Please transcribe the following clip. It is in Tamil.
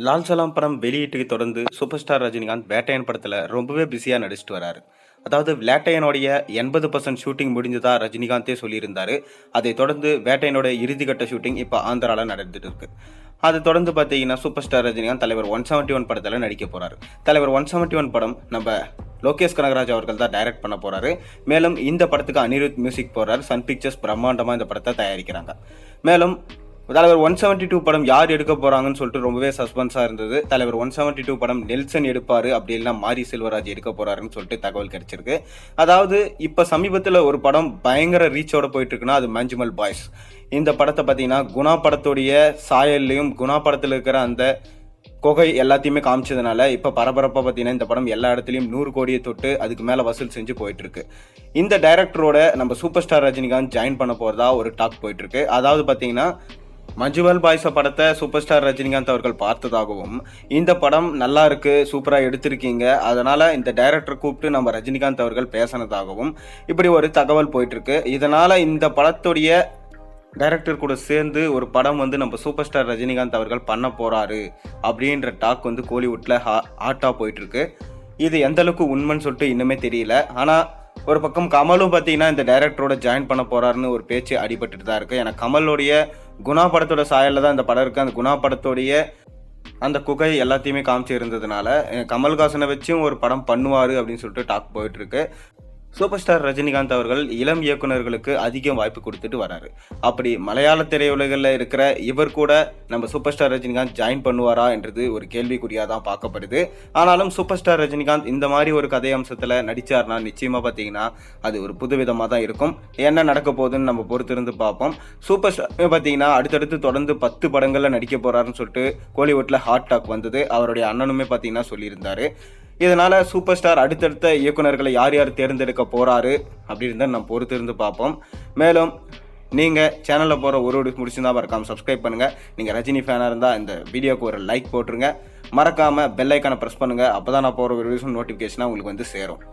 லால் சலாம் படம் வெளியீட்டுக்கு தொடர்ந்து சூப்பர் ஸ்டார் ரஜினிகாந்த் வேட்டையன் படத்தில் ரொம்பவே பிஸியாக நடிச்சிட்டு வராரு. அதாவது வேட்டையனுடைய 80% ஷூட்டிங் முடிஞ்சதா ரஜினிகாந்தே சொல்லியிருந்தாரு. அதை தொடர்ந்து வேட்டையனுடைய இறுதிக்கட்ட ஷூட்டிங் இப்போ ஆந்திராவில் நடந்துட்டு இருக்கு. அதை தொடர்ந்து பார்த்தீங்கன்னா சூப்பர் ஸ்டார் ரஜினிகாந்த் தலைவர் 171 படத்தில் நடிக்க போறாரு. தலைவர் 171 படம் நம்ம லோகேஷ் கனகராஜ் அவர்கள் தான் டைரக்ட் பண்ண போறாரு. மேலும் இந்த படத்துக்கு அனிருத் மியூசிக் போறாரு. சன் பிக்சர்ஸ் பிரம்மாண்டமாக இந்த படத்தை தயாரிக்கிறாங்க. மேலும் தலைவர் 172 படம் யார் எடுக்க போறாங்கன்னு சொல்லிட்டு ரொம்பவே சஸ்பென்ஸா இருந்தது. தலைவர் 172 படம் நெல்சன் எடுப்பாரு, அப்படி இல்லைன்னா மாரி செல்வராஜ் எடுக்க போறாருன்னு சொல்லிட்டு தகவல் கிடைச்சிருக்கு. அதாவது இப்ப சமீபத்தில் ஒரு படம் பயங்கர ரீச்சோட போயிட்டு இருக்குன்னா அது மஞ்சுமல் பாய்ஸ். இந்த படத்தை பார்த்தீங்கன்னா குணா படத்துடைய சாயல்லையும் குணா படத்தில் இருக்கிற அந்த கொகை எல்லாத்தையுமே காமிச்சதுனால இப்போ பரபரப்பாக பார்த்தீங்கன்னா இந்த படம் எல்லா இடத்துலையும் 100 கோடியை தொட்டு அதுக்கு மேலே வசூல் செஞ்சு போயிட்டு இருக்கு. இந்த டைரக்டரோட நம்ம சூப்பர் ஸ்டார் ரஜினிகாந்த் ஜாயின் பண்ண போறதா ஒரு டாக் போயிட்டு இருக்கு. அதாவது பார்த்தீங்கன்னா மஞ்சுமல் பாய்ஸ படத்தை சூப்பர் ஸ்டார் ரஜினிகாந்த் அவர்கள் பார்த்ததாகவும், இந்த படம் நல்லா இருக்கு, சூப்பராக எடுத்திருக்கீங்க, அதனால இந்த டைரக்டர் கூப்பிட்டு நம்ம ரஜினிகாந்த் அவர்கள் பேசினதாகவும் இப்படி ஒரு தகவல் போயிட்டு இருக்கு. இதனால இந்த படத்துடைய டைரக்டர் கூட சேர்ந்து ஒரு படம் நம்ம சூப்பர் ஸ்டார் ரஜினிகாந்த் அவர்கள் பண்ண போறாரு அப்படின்ற டாக் கோலிவுட்ல ஹாட்டா போயிட்டு இருக்கு. இது எந்த அளவுக்கு உண்மைன்னு சொல்லிட்டு இன்னுமே தெரியல. ஆனால் ஒரு பக்கம் கமலும் பார்த்தீங்கன்னா இந்த டைரக்டரோட ஜாயின் பண்ண போறாருன்னு ஒரு பேச்சு அடிபட்டுட்டு தான் இருக்கு. ஏன்னா கமலோடைய குணா படத்தோட சாயலில் தான் இந்த படம் இருக்கு. அந்த குணா படத்தோடைய அந்த குகை எல்லாத்தையுமே காமிச்சு இருந்ததுனால கமல்ஹாசனை வச்சும் ஒரு படம் பண்ணுவார் அப்படின்னு சொல்லிட்டு டாக் போயிட்டு இருக்கு. சூப்பர் ஸ்டார் ரஜினிகாந்த் அவர்கள் இளம் இயக்குநர்களுக்கு அதிகம் வாய்ப்பு கொடுத்துட்டு வராரு. அப்படி மலையாள திரையுலகில் இருக்கிற இவர் கூட நம்ம சூப்பர் ஸ்டார் ரஜினிகாந்த் ஜாயின் பண்ணுவாரா என்றது ஒரு கேள்விக்குறியாக தான் பார்க்கப்படுது. ஆனாலும் சூப்பர் ஸ்டார் ரஜினிகாந்த் இந்த மாதிரி ஒரு கதை அம்சத்தில் நடித்தார்னா நிச்சயமாக பார்த்தீங்கன்னா அது ஒரு புதுவிதமாக தான் இருக்கும். என்ன நடக்க போகுதுன்னு நம்ம பொறுத்திருந்து பார்ப்போம். சூப்பர் ஸ்டார் பார்த்தீங்கன்னா அடுத்தடுத்து தொடர்ந்து 10 படங்களில் நடிக்க போகிறாருன்னு சொல்லிட்டு கோலிவுட்டில் ஹாட் டாக் வந்தது. அவருடைய அண்ணனுமே பார்த்தீங்கன்னா சொல்லியிருந்தாரு. இதனால சூப்பர் ஸ்டார் அடுத்தடுத்த இயக்குநர்களை யார் யார் தேர்ந்தெடுக்க போறாரு அப்படின்னு நம்ம பொறுத்திருந்து பார்ப்போம். மேலும் நீங்கள் சேனலில் போகிற ஒரு முடிச்சுதான் மறக்காமல் சப்ஸ்கிரைப் பண்ணுங்கள். நீங்கள் ரஜினி ஃபேனாக இருந்தால் இந்த வீடியோக்கு ஒரு லைக் போட்டுருங்க. மறக்காமல் பெல் ஐக்கானை ப்ரெஸ் பண்ணுங்கள். அப்போ தான் நான் போகிற ஒரு நோட்டிஃபிகேஷனாக உங்களுக்கு சேரும்.